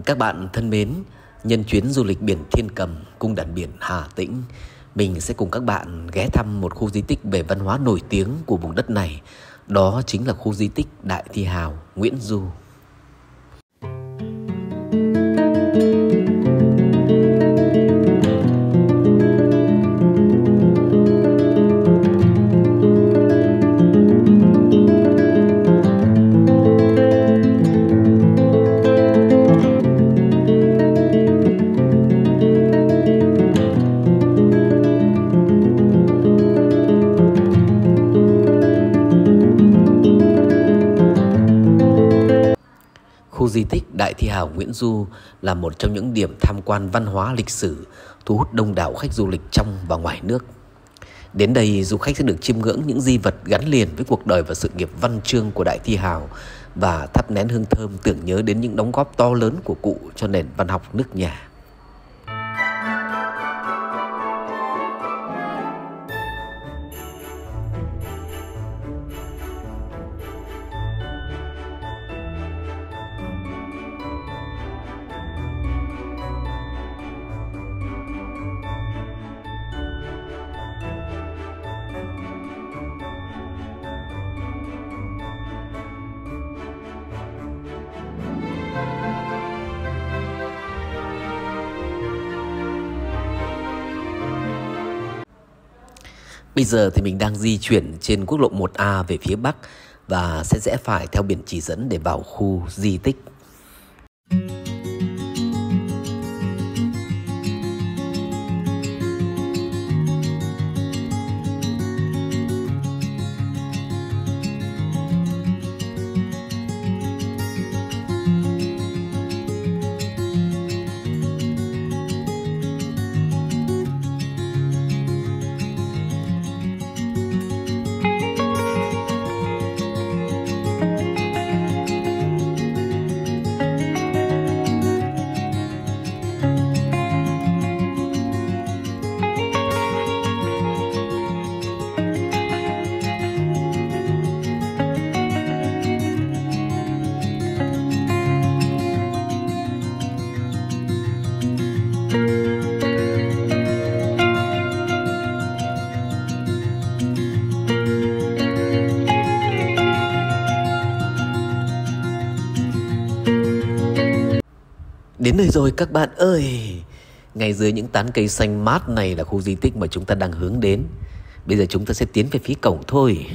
Các bạn thân mến, nhân chuyến du lịch biển Thiên Cầm, cung đàn biển Hà Tĩnh, mình sẽ cùng các bạn ghé thăm một khu di tích về văn hóa nổi tiếng của vùng đất này. Đó chính là khu di tích Đại Thi Hào, Nguyễn Du. Khu di tích Đại Thi Hào Nguyễn Du là một trong những điểm tham quan văn hóa lịch sử thu hút đông đảo khách du lịch trong và ngoài nước. Đến đây, du khách sẽ được chiêm ngưỡng những di vật gắn liền với cuộc đời và sự nghiệp văn chương của Đại Thi Hào và thắp nén hương thơm tưởng nhớ đến những đóng góp to lớn của cụ cho nền văn học nước nhà. Bây giờ thì mình đang di chuyển trên quốc lộ 1A về phía Bắc và sẽ rẽ phải theo biển chỉ dẫn để vào khu di tích. Đến nơi rồi các bạn ơi! Ngay dưới những tán cây xanh mát này là khu di tích mà chúng ta đang hướng đến. Bây giờ chúng ta sẽ tiến về phía cổng thôi.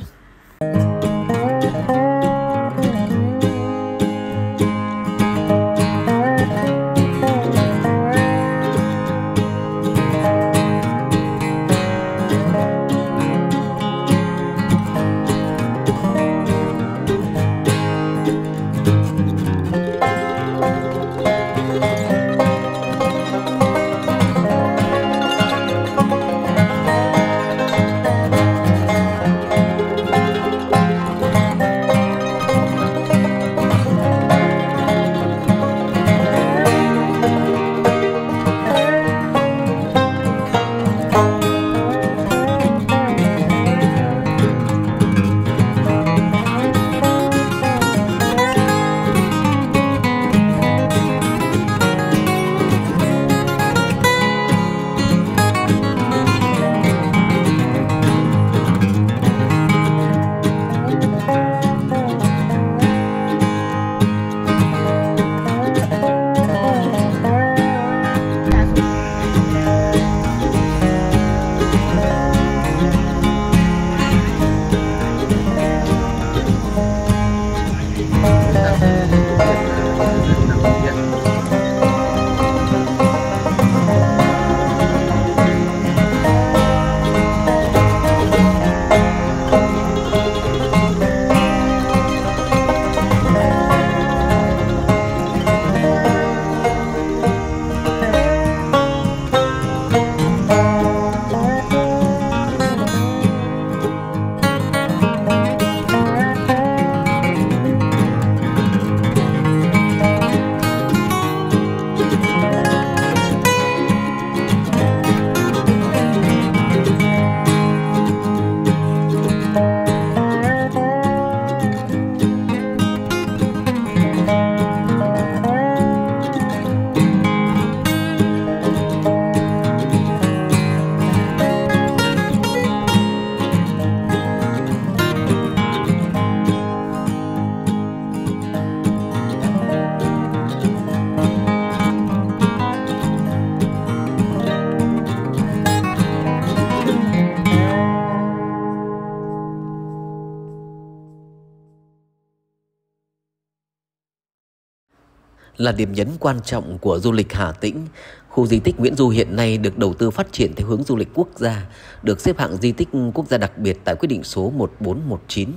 Là điểm nhấn quan trọng của du lịch Hà Tĩnh, khu di tích Nguyễn Du hiện nay được đầu tư phát triển theo hướng du lịch quốc gia, được xếp hạng di tích quốc gia đặc biệt tại quyết định số 1419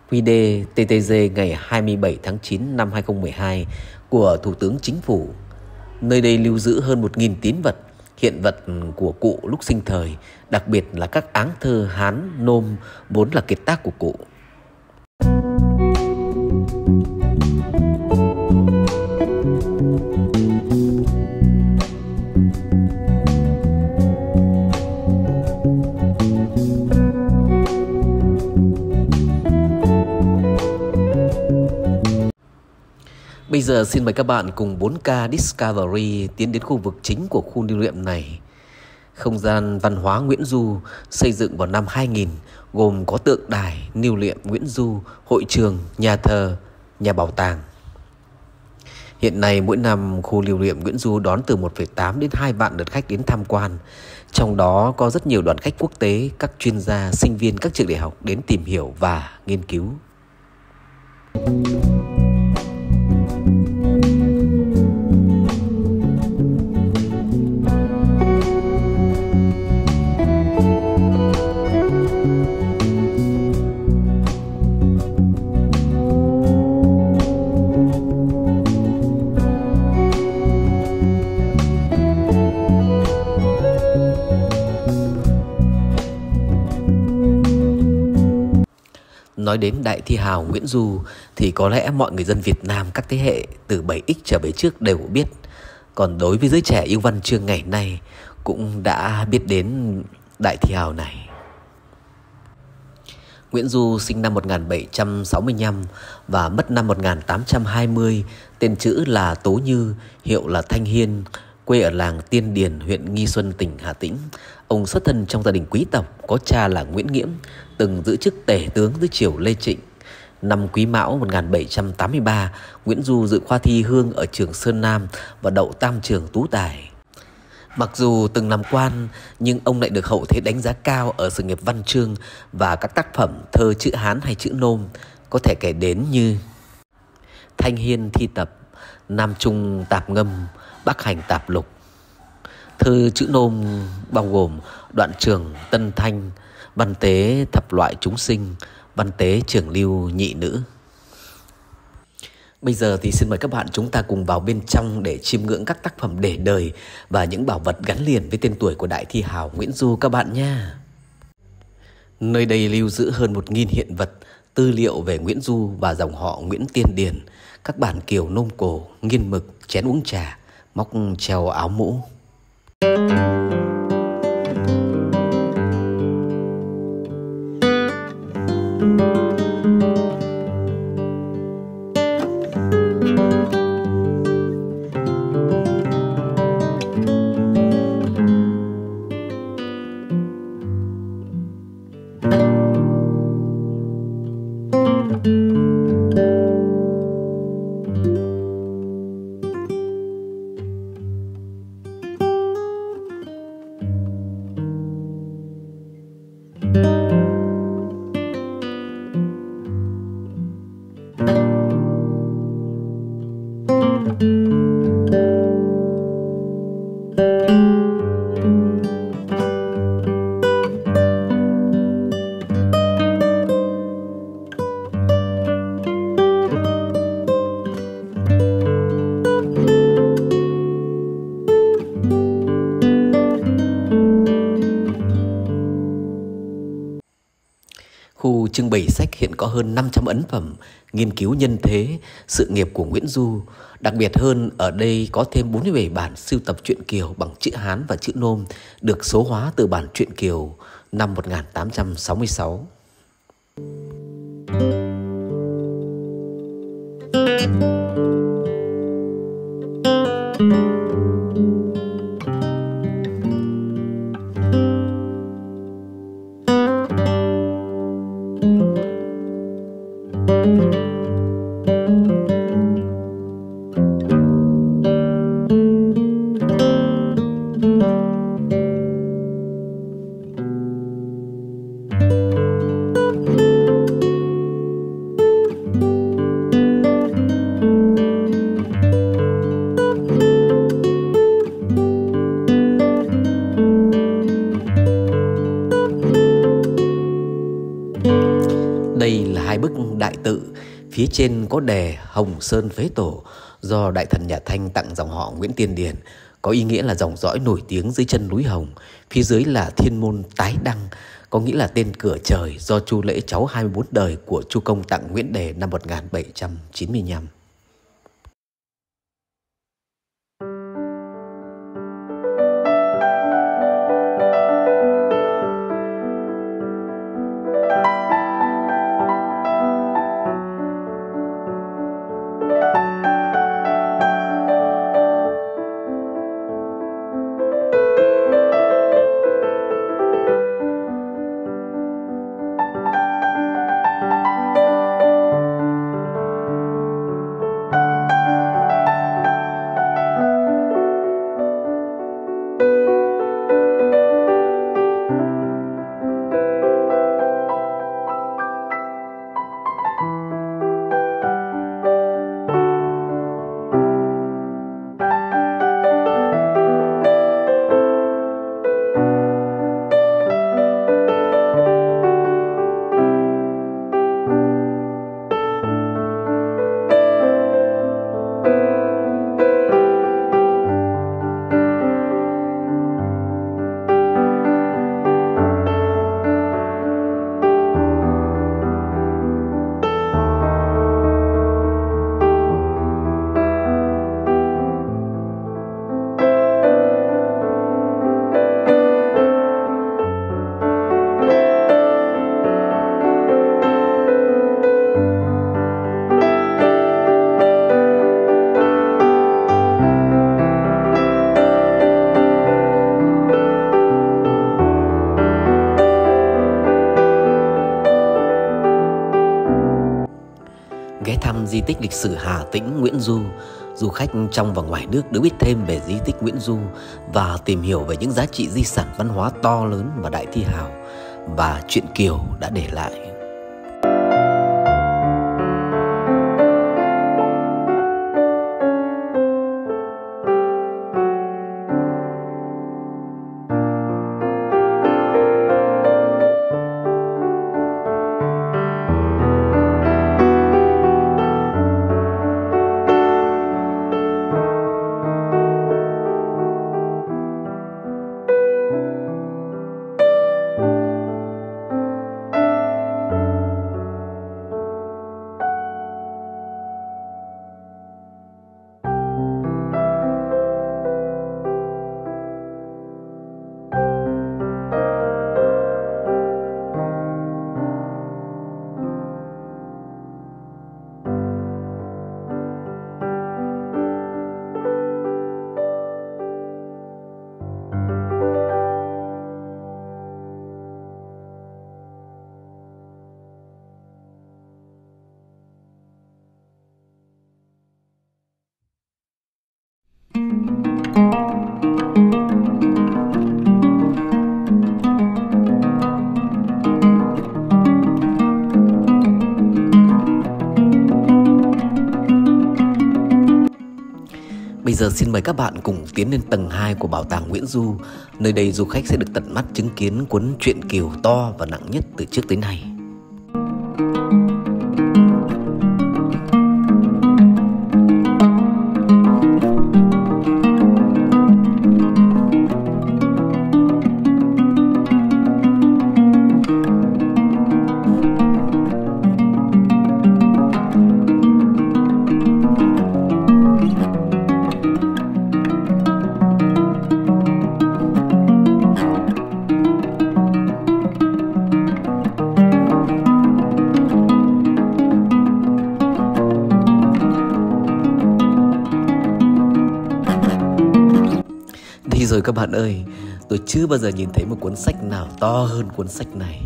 QĐ-TTG ngày 27 tháng 9 năm 2012 của Thủ tướng Chính phủ. Nơi đây lưu giữ hơn 1.000 tín vật, hiện vật của cụ lúc sinh thời, đặc biệt là các áng thơ Hán, Nôm vốn là kiệt tác của cụ. Bây giờ xin mời các bạn cùng 4K Discovery tiến đến khu vực chính của khu lưu niệm này. Không gian văn hóa Nguyễn Du xây dựng vào năm 2000, gồm có tượng đài, lưu niệm Nguyễn Du, hội trường, nhà thờ, nhà bảo tàng. Hiện nay mỗi năm khu lưu niệm Nguyễn Du đón từ 1,8 đến 2 vạn lượt khách đến tham quan. Trong đó có rất nhiều đoàn khách quốc tế, các chuyên gia, sinh viên các trường đại học đến tìm hiểu và nghiên cứu. Nói đến đại thi hào Nguyễn Du thì có lẽ mọi người dân Việt Nam các thế hệ từ 7X trở về trước đều biết. Còn đối với giới trẻ yêu văn chương ngày nay cũng đã biết đến đại thi hào này. Nguyễn Du sinh năm 1765 và mất năm 1820, tên chữ là Tố Như, hiệu là Thanh Hiên, quê ở làng Tiên Điền, huyện Nghi Xuân, tỉnh Hà Tĩnh. Ông xuất thân trong gia đình quý tộc, có cha là Nguyễn Nghiễm, từng giữ chức tể tướng dưới triều Lê Trịnh. Năm Quý Mão 1783, Nguyễn Du dự khoa thi hương ở trường Sơn Nam và đậu tam trường tú tài. Mặc dù từng làm quan, nhưng ông lại được hậu thế đánh giá cao ở sự nghiệp văn chương và các tác phẩm thơ chữ Hán hay chữ Nôm, có thể kể đến như Thanh Hiên thi tập, Nam Trung tạp ngâm, Bắc hành tạp lục. Thơ chữ Nôm bao gồm Đoạn Trường Tân Thanh, Văn tế thập loại chúng sinh, Văn tế trường lưu nhị nữ. Bây giờ thì xin mời các bạn chúng ta cùng vào bên trong để chiêm ngưỡng các tác phẩm để đời và những bảo vật gắn liền với tên tuổi của đại thi hào Nguyễn Du các bạn nha. Nơi đây lưu giữ hơn 1.000 hiện vật, tư liệu về Nguyễn Du và dòng họ Nguyễn Tiên Điền, các bản kiều nôm cổ, nghiên mực, chén uống trà, móc treo áo mũ. Khu trưng bày sách hiện có hơn 500 ấn phẩm nghiên cứu nhân thế, sự nghiệp của Nguyễn Du. Đặc biệt hơn, ở đây có thêm 47 bản sưu tập truyện Kiều bằng chữ Hán và chữ Nôm được số hóa từ bản truyện Kiều năm 1866. phía trên có đề Hồng Sơn Phế Tổ do đại thần nhà Thanh tặng dòng họ Nguyễn Tiên Điền, có ý nghĩa là dòng dõi nổi tiếng dưới chân núi Hồng. Phía dưới là Thiên Môn Tái Đăng, có nghĩa là tên cửa trời do Chu Lễ cháu 24 đời của Chu Công tặng Nguyễn Đề năm 1795. Ghé thăm di tích lịch sử Hà Tĩnh Nguyễn Du, du khách trong và ngoài nước được biết thêm về di tích Nguyễn Du và tìm hiểu về những giá trị di sản văn hóa to lớn mà Đại Thi Hào và truyện Kiều đã để lại. Bây giờ xin mời các bạn cùng tiến lên tầng 2 của Bảo tàng Nguyễn Du. Nơi đây du khách sẽ được tận mắt chứng kiến cuốn truyện Kiều to và nặng nhất từ trước tới nay. Rồi các bạn ơi, tôi chưa bao giờ nhìn thấy một cuốn sách nào to hơn cuốn sách này.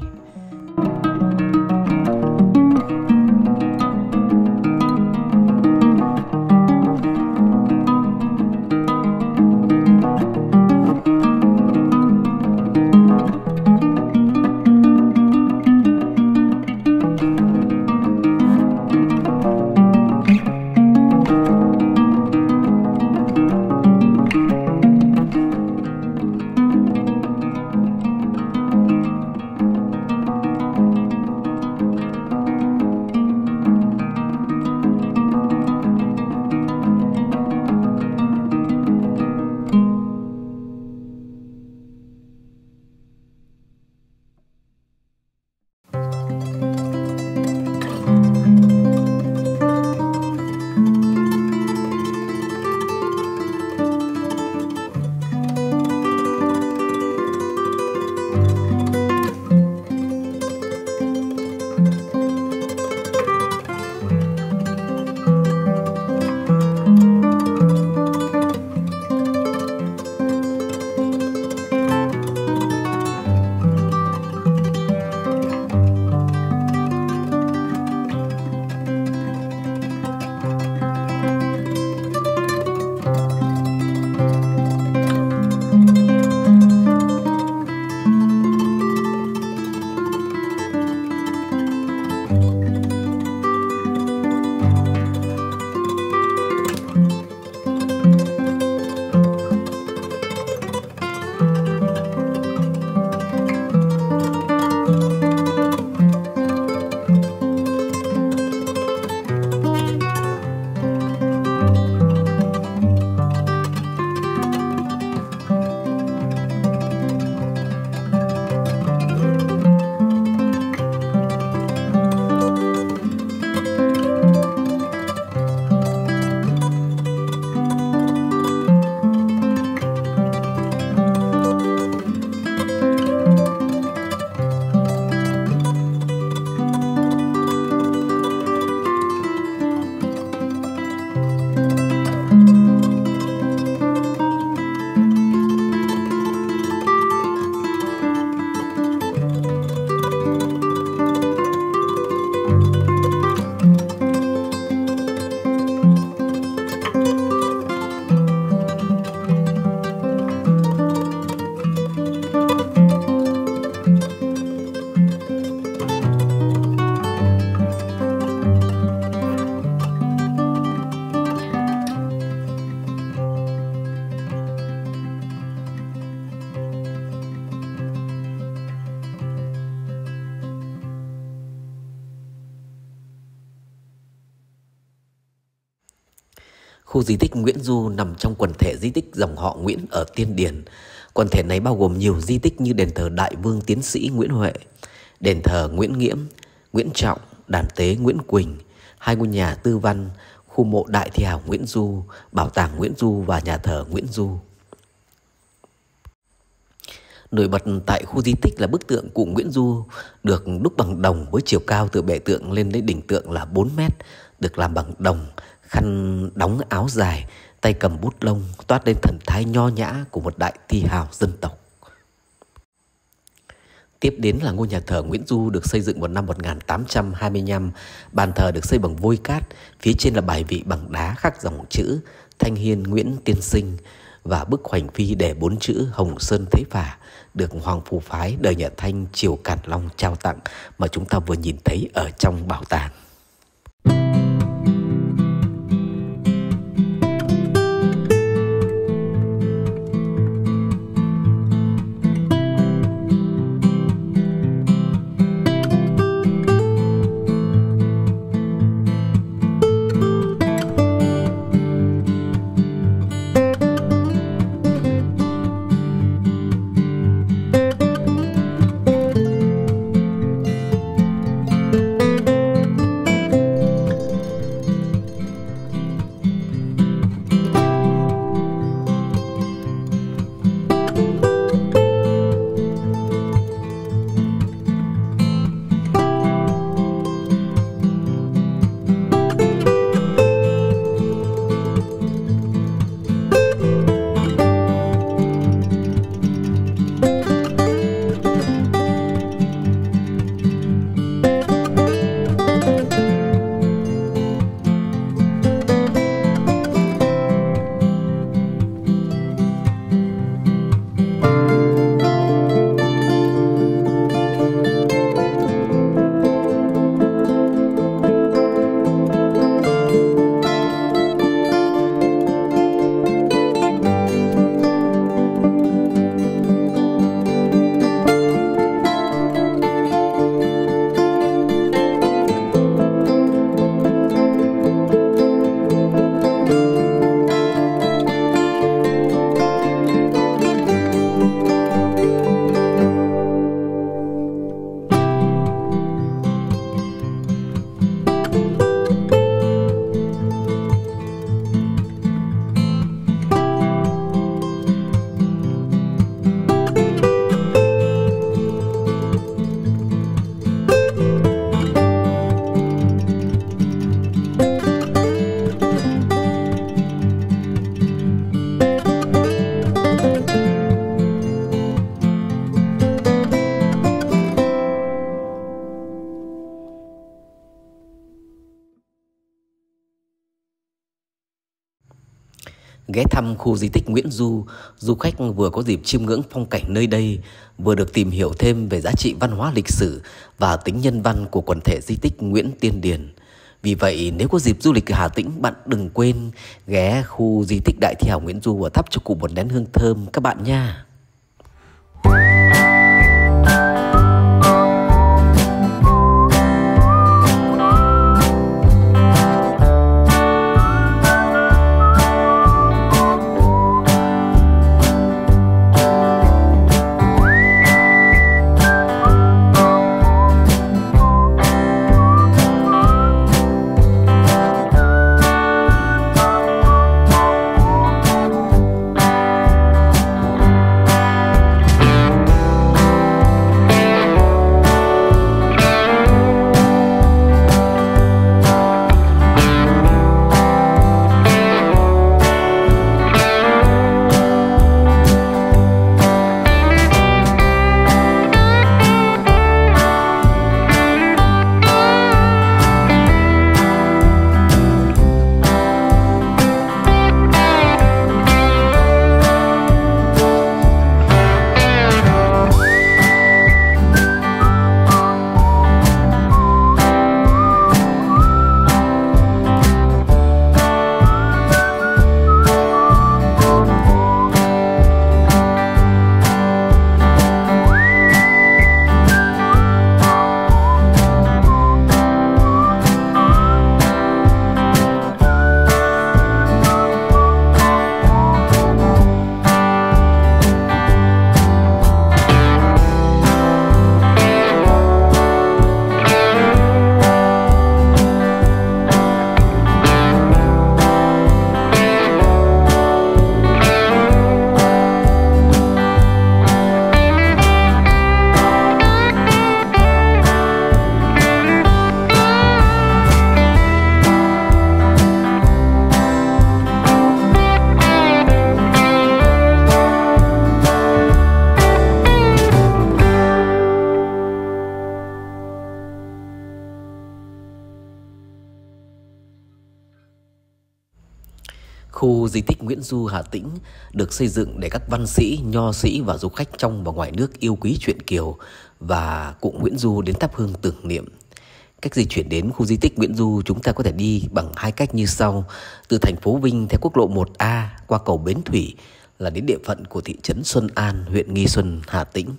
Khu di tích Nguyễn Du nằm trong quần thể di tích dòng họ Nguyễn ở Tiên Điền. Quần thể này bao gồm nhiều di tích như đền thờ Đại Vương Tiến sĩ Nguyễn Huệ, đền thờ Nguyễn Nghiễm, Nguyễn Trọng, đàn tế Nguyễn Quỳnh, hai ngôi nhà tư văn, khu mộ Đại Thi hào Nguyễn Du, bảo tàng Nguyễn Du và nhà thờ Nguyễn Du. Nổi bật tại khu di tích là bức tượng cụ Nguyễn Du được đúc bằng đồng với chiều cao từ bệ tượng lên đến đỉnh tượng là 4 mét, được làm bằng đồng, khăn đóng áo dài, tay cầm bút lông, toát lên thần thái nho nhã của một đại thi hào dân tộc. Tiếp đến là ngôi nhà thờ Nguyễn Du được xây dựng vào năm 1825, bàn thờ được xây bằng vôi cát, phía trên là bài vị bằng đá khắc dòng chữ Thanh Hiên Nguyễn Tiên Sinh và bức hoành phi đề 4 chữ Hồng Sơn Thế Phả được Hoàng Phủ Phái đời nhà Thanh triều Càn Long trao tặng mà chúng ta vừa nhìn thấy ở trong bảo tàng. Ghé thăm khu di tích Nguyễn Du, du khách vừa có dịp chiêm ngưỡng phong cảnh nơi đây, vừa được tìm hiểu thêm về giá trị văn hóa lịch sử và tính nhân văn của quần thể di tích Nguyễn Tiên Điền. Vì vậy, nếu có dịp du lịch Hà Tĩnh, bạn đừng quên ghé khu di tích Đại Thi hào Nguyễn Du và thắp cho cụ một nén hương thơm các bạn nha. Khu di tích Nguyễn Du Hà Tĩnh được xây dựng để các văn sĩ, nho sĩ và du khách trong và ngoài nước yêu quý truyện Kiều và cụ Nguyễn Du đến thắp hương tưởng niệm. Cách di chuyển đến khu di tích Nguyễn Du chúng ta có thể đi bằng hai cách như sau. Từ thành phố Vinh theo quốc lộ 1A qua cầu Bến Thủy là đến địa phận của thị trấn Xuân An, huyện Nghi Xuân, Hà Tĩnh.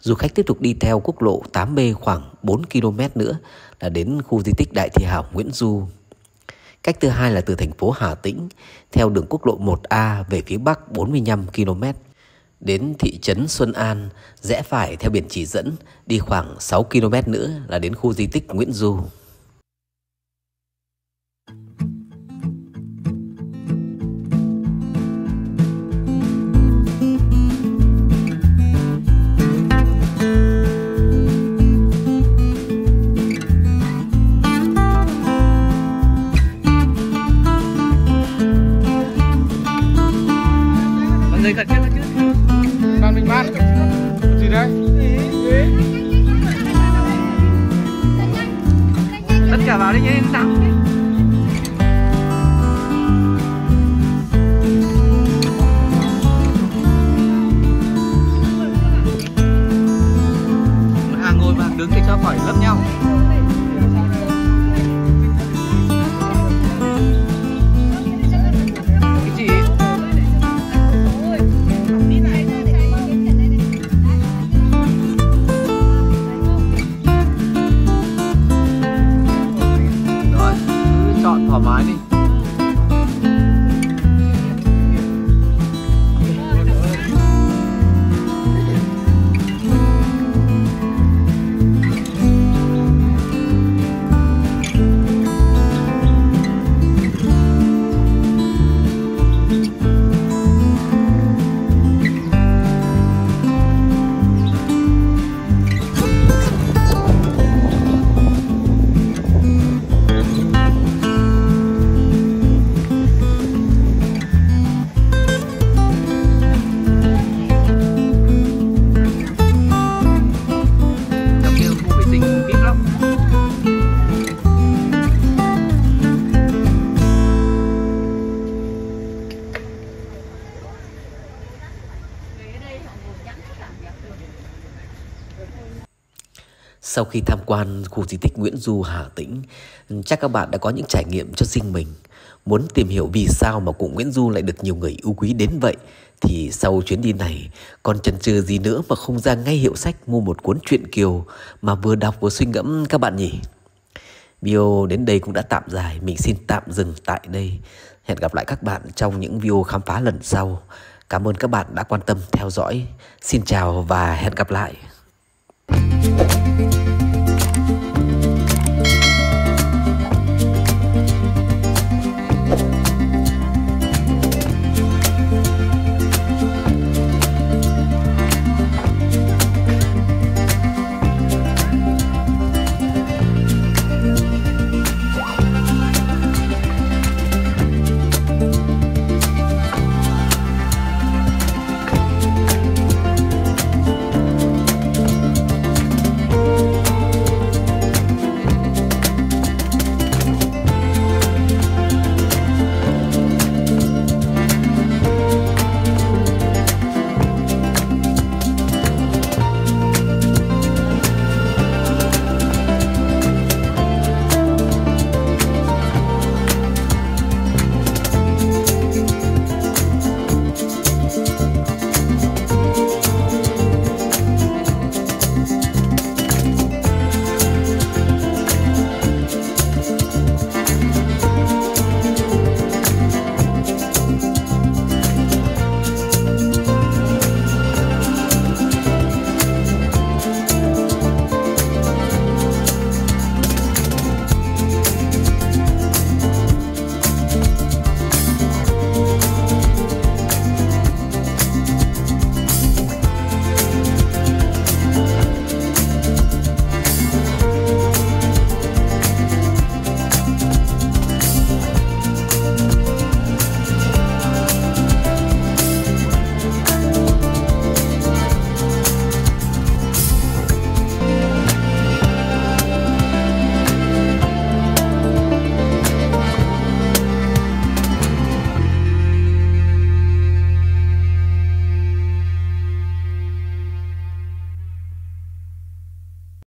Du khách tiếp tục đi theo quốc lộ 8B khoảng 4 km nữa là đến khu di tích Đại Thi Hào Nguyễn Du. Cách thứ hai là từ thành phố Hà Tĩnh theo đường quốc lộ 1A về phía bắc 45 km. Đến thị trấn Xuân An, rẽ phải theo biển chỉ dẫn, đi khoảng 6 km nữa là đến khu di tích Nguyễn Du. Dây thật chứ. Bạn mình bán gì đấy? Tất cả vào đi nhé nào. Hàng ngồi và đứng thì cho khỏi lấp nhau. Thoải mái đi. Sau khi tham quan khu di tích Nguyễn Du Hà Tĩnh, chắc các bạn đã có những trải nghiệm cho riêng mình. Muốn tìm hiểu vì sao mà cụ Nguyễn Du lại được nhiều người yêu quý đến vậy, thì sau chuyến đi này còn chần chừ gì nữa mà không ra ngay hiệu sách mua một cuốn truyện Kiều mà vừa đọc vừa suy ngẫm các bạn nhỉ? Video đến đây cũng đã tạm dài, mình xin tạm dừng tại đây. Hẹn gặp lại các bạn trong những video khám phá lần sau. Cảm ơn các bạn đã quan tâm theo dõi. Xin chào và hẹn gặp lại.